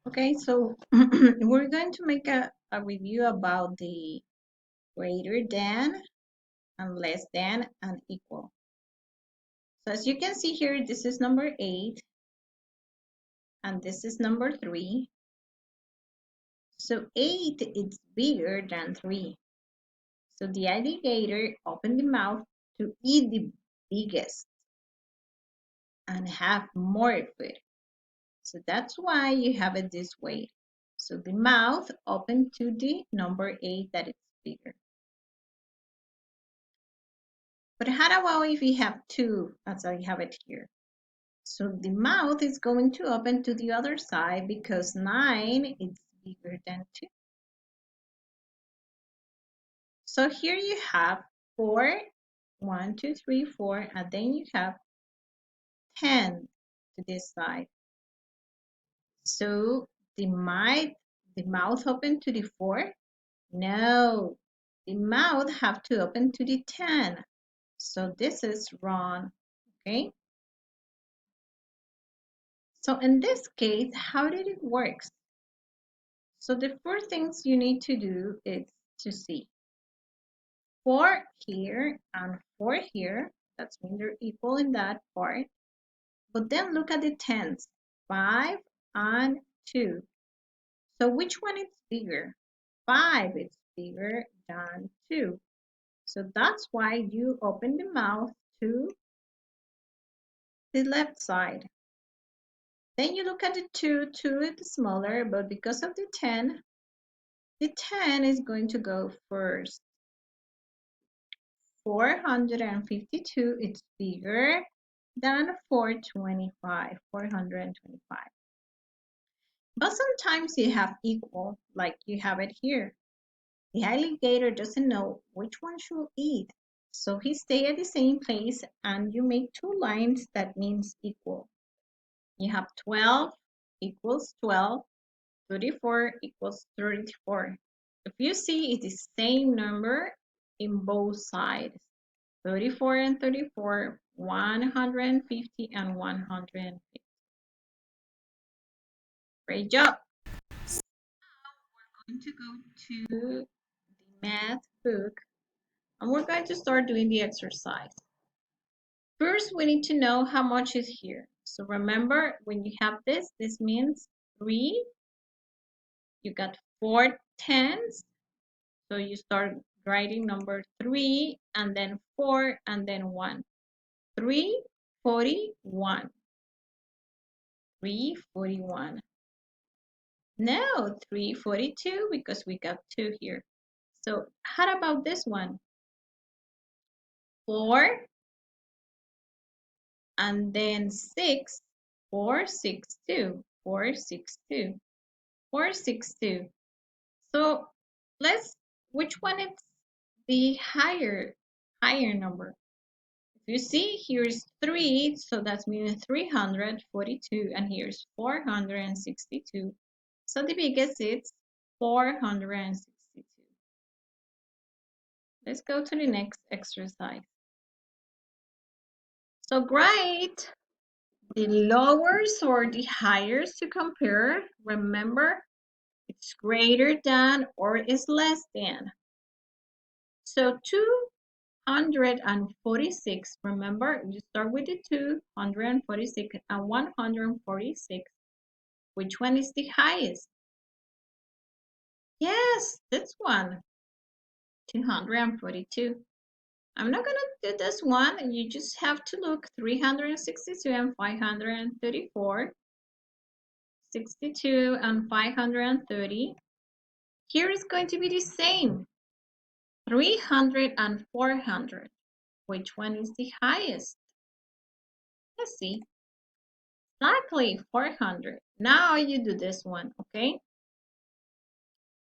Okay, so we're going to make a review about the greater than and less than and equal. So as you can see here, this is number 8 and this is number 3. So 8 is bigger than 3. So the alligator opened the mouth to eat the biggest and have more food. So that's why you have it this way. So the mouth opened to the number 8 that is bigger. But how about if we have 2, as I have it here? So the mouth is going to open to the other side because 9 is bigger than 2. So here you have 4, 1, 2, 3, 4, and then you have 10 to this side. So the mouth open to the 4? No, the mouth have to open to the 10. So this is wrong, okay? So in this case, how did it work? So the first things you need to do is to see 4 here and 4 here. That's mean they're equal in that part. But then look at the tens, 5 and 2. So which one is bigger? 5 is bigger than 2. So that's why you open the mouth to the left side. Then you look at the 2, 2 is smaller, but because of the 10 is going to go first. 452 is bigger than 425. But sometimes you have equal, like you have it here. The alligator doesn't know which one should eat. So he stay at the same place and you make two lines that means equal. You have 12 equals 12, 34 equals 34. If you see, it's the same number in both sides. 34 and 34, 150 and 150. Great job. We're going to go to the math book and we're going to start doing the exercise. First, we need to know how much is here. So remember, when you have this means 3. You got 4 tens. So you start writing number 3 and then 4 and then 1. 341. 341. No, 342 because we got 2 here. So how about this one? 4 and then 6, 462, 462, 462. So which one is the higher number? If you see, here's 3, so that means 342, and here's 462. So the biggest is 462. Let's go to the next exercise. So great. The lowers or the higher to compare, remember, it's greater than or is less than. So 246, remember, you start with the 246 and 146. Which one is the highest? Yes, this one, 242. I'm not going to do this one. You just have to look 362 and 534, 62 and 530. Here is going to be the same, 300 and 400. Which one is the highest? Let's see. Exactly, 400. Now you do this one, okay?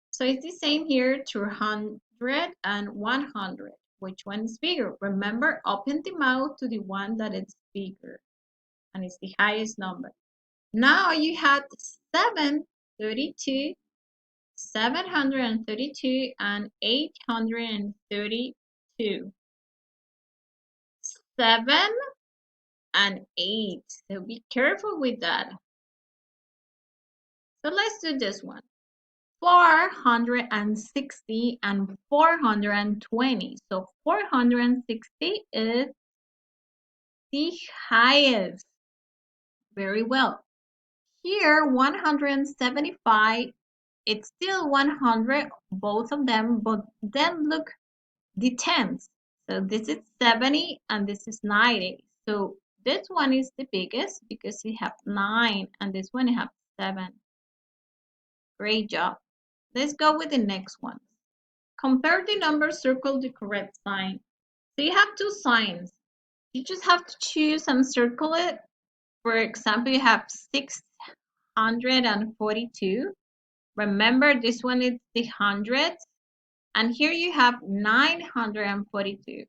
So it's the same here, 200 and 100. Which one is bigger? Remember, open the mouth to the one that is bigger and it's the highest number. Now you had 732, 732 and 832. 7 and 8. So be careful with that. So let's do this one. 460 and 420. So 460 is the highest. Very well. Here, 175, it's still 100, both of them, but then look, the tens. So this is 70 and this is 90. So this one is the biggest because we have 9 and this one have 7. Great job. Let's go with the next one. Compare the numbers, circle the correct sign. So you have two signs. You just have to choose and circle it. For example, you have 642. Remember, this one is the hundreds. And here you have 942.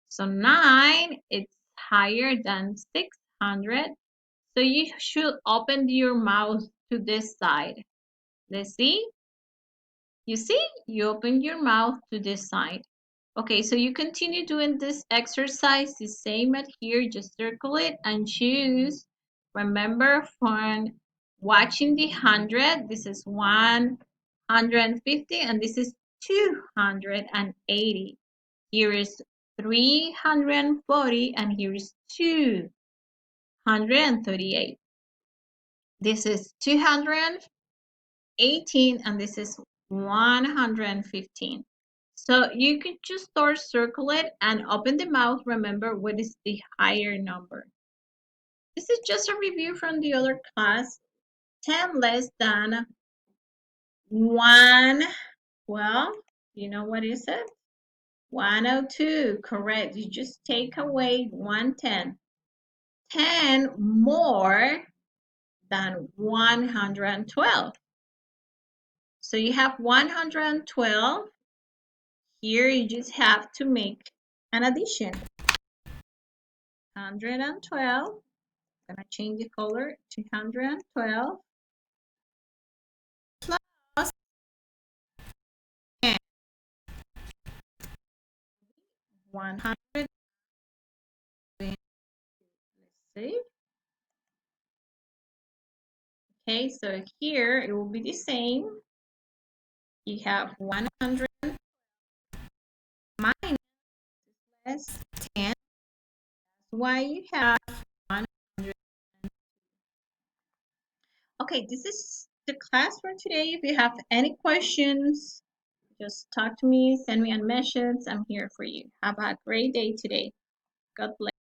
So 9, it's higher than 600. So you should open your mouth to this side. Let's see. You see, you open your mouth to this side. Okay, so you continue doing this exercise the same as here, just circle it and choose. Remember from watching the 100, this is 150 and this is 280. Here is 340 and here is 238. This is 218 and this is 115. So you can just start circle it and open the mouth. Remember what is the higher number. This is just a review from the other class. 10 less than 1. Well, you know what is it? 102. Correct. You just take away 110. 10 more than 112. So you have 112. Here you just have to make an addition. 112. I'm gonna change the color to 112 plus 10. 100. Let's see. Okay, so here it will be the same. You have 100 minus less 10. That's why you have 100. Okay, this is the class for today. If you have any questions, just talk to me, send me a message. I'm here for you. Have a great day today. God bless.